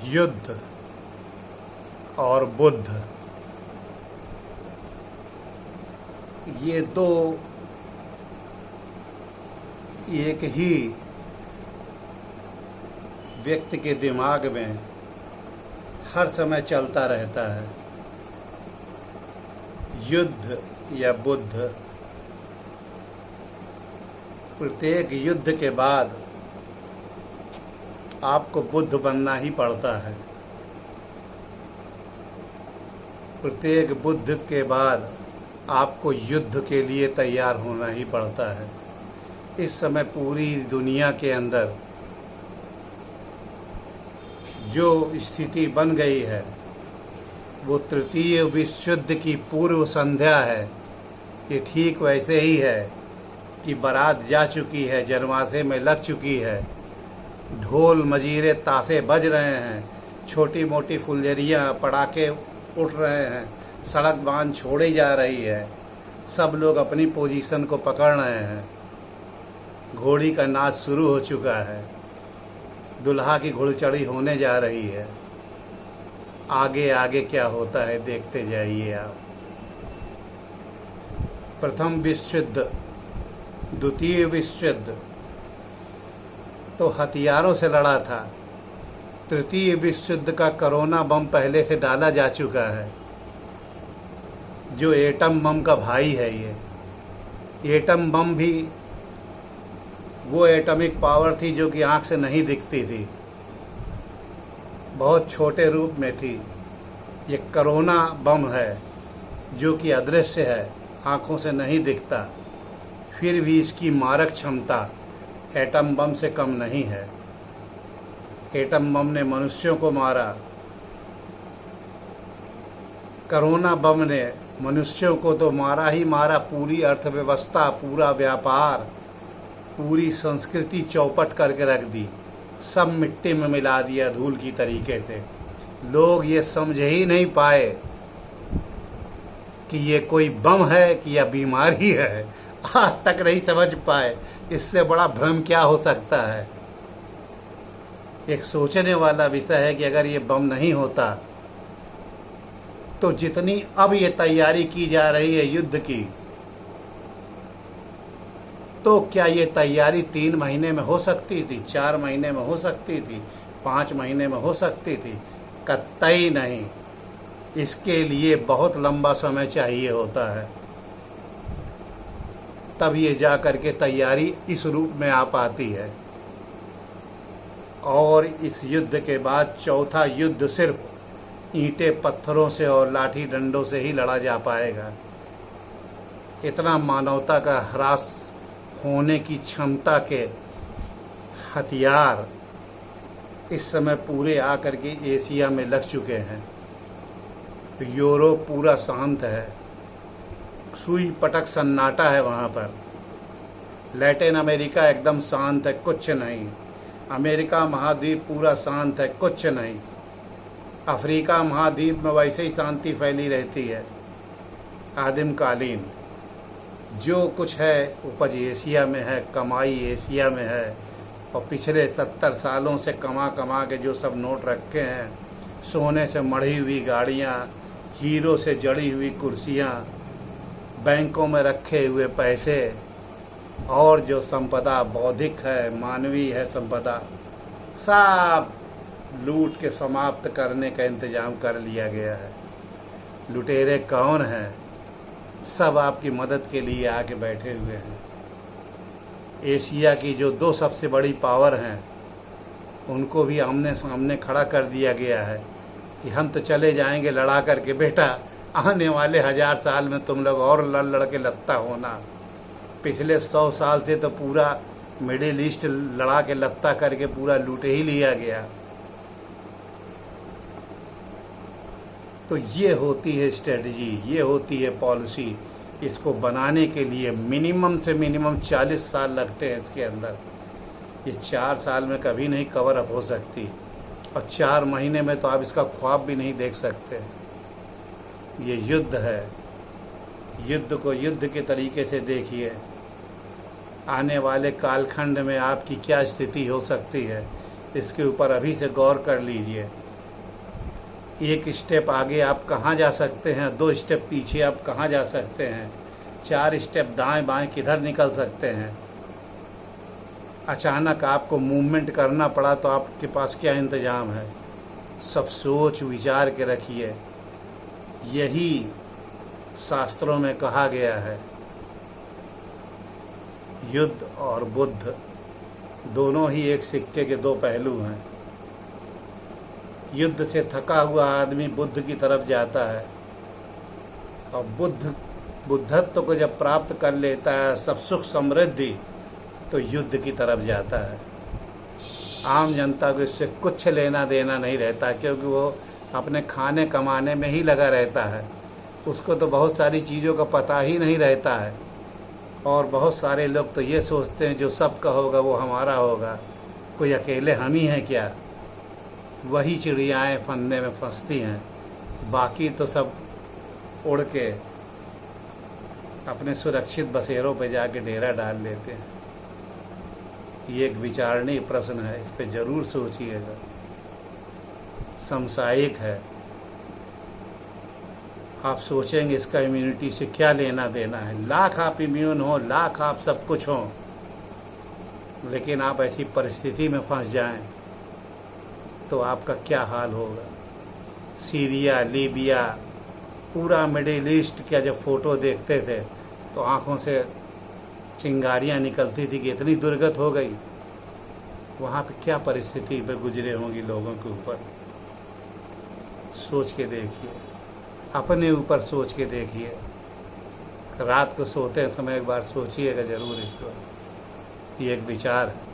युद्ध और बुद्ध, ये दो एक ही व्यक्ति के दिमाग में हर समय चलता रहता है। युद्ध या बुद्ध। प्रत्येक युद्ध के बाद आपको बुद्ध बनना ही पड़ता है। प्रत्येक बुद्ध के बाद आपको युद्ध के लिए तैयार होना ही पड़ता है। इस समय पूरी दुनिया के अंदर जो स्थिति बन गई है वो तृतीय विश्व युद्ध की पूर्व संध्या है। ये ठीक वैसे ही है कि बारात जा चुकी है, जनमासे में लग चुकी है, ढोल मजीरे ताशे बज रहे हैं, छोटी मोटी फुलझड़ियाँ पटाखे उठ रहे हैं, सड़क बांध छोड़ी जा रही है, सब लोग अपनी पोजीशन को पकड़ रहे हैं, घोड़ी का नाच शुरू हो चुका है, दुल्हा की घुड़चढ़ी होने जा रही है। आगे आगे क्या होता है देखते जाइए आप। प्रथम विश्व युद्ध, द्वितीय विश्व युद्ध तो हथियारों से लड़ा था। तृतीय विश्व युद्ध का कोरोना बम पहले से डाला जा चुका है, जो एटम बम का भाई है। ये एटम बम भी वो एटॉमिक पावर थी जो कि आँख से नहीं दिखती थी, बहुत छोटे रूप में थी। ये कोरोना बम है जो कि अदृश्य है, आँखों से नहीं दिखता, फिर भी इसकी मारक क्षमता एटम बम से कम नहीं है। एटम बम ने मनुष्यों को मारा, कोरोना बम ने मनुष्यों को तो मारा ही मारा, पूरी अर्थव्यवस्था, पूरा व्यापार, पूरी संस्कृति चौपट करके रख दी, सब मिट्टी में मिला दिया धूल की तरीके से। लोग ये समझ ही नहीं पाए कि ये कोई बम है कि यह बीमारी है, आज तक नहीं समझ पाए। इससे बड़ा भ्रम क्या हो सकता है। एक सोचने वाला विषय है कि अगर ये बम नहीं होता तो जितनी अब ये तैयारी की जा रही है युद्ध की, तो क्या ये तैयारी 3 महीने में हो सकती थी, 4 महीने में हो सकती थी, 5 महीने में हो सकती थी? कतई नहीं। इसके लिए बहुत लंबा समय चाहिए होता है, तब ये जा कर के तैयारी इस रूप में आ पाती है। और इस युद्ध के बाद चौथा युद्ध सिर्फ ईंटें पत्थरों से और लाठी डंडों से ही लड़ा जा पाएगा। इतना मानवता का ह्रास होने की क्षमता के हथियार इस समय पूरे आकर के एशिया में लग चुके हैं। यूरोप पूरा शांत है, सुई पटक सन्नाटा है वहाँ पर। लैटिन अमेरिका एकदम शांत है, कुछ नहीं। अमेरिका महाद्वीप पूरा शांत है, कुछ नहीं। अफ्रीका महाद्वीप में वैसे ही शांति फैली रहती है आदिमकालीन। जो कुछ है उपज एशिया में है, कमाई एशिया में है। और पिछले 70 सालों से कमा कमा के जो सब नोट रखे हैं, सोने से मढ़ी हुई गाड़ियाँ, हीरो से जड़ी हुई कुर्सियाँ, बैंकों में रखे हुए पैसे, और जो संपदा बौद्धिक है, मानवीय है संपदा, सब लूट के समाप्त करने का इंतजाम कर लिया गया है। लुटेरे कौन हैं? सब आपकी मदद के लिए आके बैठे हुए हैं। एशिया की जो 2 सबसे बड़ी पावर हैं, उनको भी आमने सामने खड़ा कर दिया गया है कि हम तो चले जाएंगे लड़ा करके, बेटा आने वाले 1000 साल में तुम लोग और लड़ लड़ के लत्ता होना। पिछले 100 साल से तो पूरा मिडिल ईस्ट लड़ा के लत्ता करके पूरा लूट ही लिया गया। तो ये होती है स्ट्रेटजी, ये होती है पॉलिसी। इसको बनाने के लिए मिनिमम से मिनिमम 40 साल लगते हैं इसके अंदर। ये 4 साल में कभी नहीं कवर अप हो सकती, और 4 महीने में तो आप इसका ख्वाब भी नहीं देख सकते। ये युद्ध है, युद्ध को युद्ध के तरीके से देखिए। आने वाले कालखंड में आपकी क्या स्थिति हो सकती है, इसके ऊपर अभी से गौर कर लीजिए। एक स्टेप आगे आप कहाँ जा सकते हैं, 2 स्टेप पीछे आप कहाँ जा सकते हैं, 4 स्टेप दाएं बाएं किधर निकल सकते हैं। अचानक आपको मूवमेंट करना पड़ा तो आपके पास क्या इंतज़ाम है। सब सोच विचार के रखिए। यही शास्त्रों में कहा गया है। युद्ध और बुद्ध दोनों ही एक सिक्के के 2 पहलू हैं। युद्ध से थका हुआ आदमी बुद्ध की तरफ जाता है, और बुद्धत्व को जब प्राप्त कर लेता है, सब सुख समृद्धि, तो युद्ध की तरफ जाता है। आम जनता को इससे कुछ लेना देना नहीं रहता, क्योंकि वो अपने खाने कमाने में ही लगा रहता है। उसको तो बहुत सारी चीज़ों का पता ही नहीं रहता है। और बहुत सारे लोग तो ये सोचते हैं जो सबका होगा वो हमारा होगा, कोई अकेले हम ही हैं क्या। वही चिड़ियाएँ फंदे में फंसती हैं, बाकी तो सब उड़ के अपने सुरक्षित बसेरों पे जाके डेरा डाल लेते हैं। ये एक विचारणीय प्रश्न है, इस पे ज़रूर सोचिएगा। समसायिक है, आप सोचेंगे इसका इम्यूनिटी से क्या लेना देना है। लाख आप इम्यून हो, लाख आप सब कुछ हो, लेकिन आप ऐसी परिस्थिति में फंस जाएं तो आपका क्या हाल होगा। सीरिया, लीबिया, पूरा मिडिल ईस्ट का जब फ़ोटो देखते थे तो आँखों से चिंगारियाँ निकलती थी कि इतनी दुर्गत हो गई। वहाँ पे क्या परिस्थिति पे गुजरे होंगी लोगों के ऊपर। सोच के देखिए, अपने ऊपर सोच के देखिए। रात को सोते समय एक बार सोचिएगा ज़रूर इसको। ये एक विचार है।